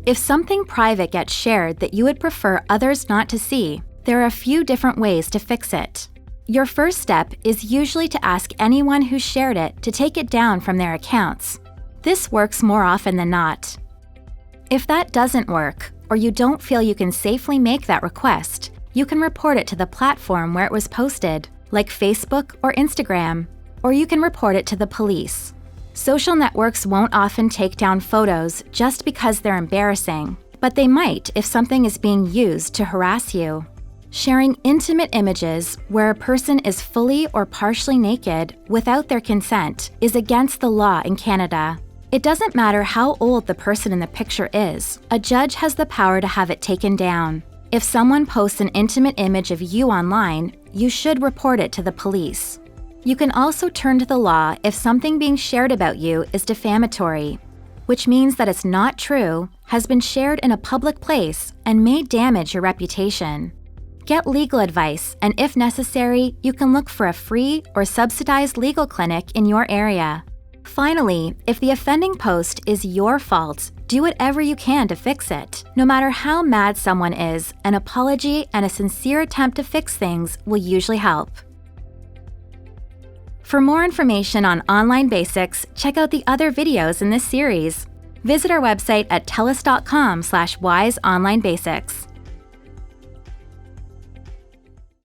If something private gets shared that you would prefer others not to see, there are a few different ways to fix it. Your first step is usually to ask anyone who shared it to take it down from their accounts. This works more often than not. If that doesn't work, or you don't feel you can safely make that request, you can report it to the platform where it was posted, like Facebook or Instagram, or you can report it to the police. Social networks won't often take down photos just because they're embarrassing, but they might if something is being used to harass you. Sharing intimate images where a person is fully or partially naked without their consent is against the law in Canada. It doesn't matter how old the person in the picture is, a judge has the power to have it taken down. If someone posts an intimate image of you online, you should report it to the police. You can also turn to the law if something being shared about you is defamatory, which means that it's not true, has been shared in a public place, and may damage your reputation. Get legal advice, and if necessary, you can look for a free or subsidized legal clinic in your area. Finally, if the offending post is your fault, do whatever you can to fix it. No matter how mad someone is, an apology and a sincere attempt to fix things will usually help. For more information on online basics, check out the other videos in this series. Visit our website at telus.com/wiseonlinebasics.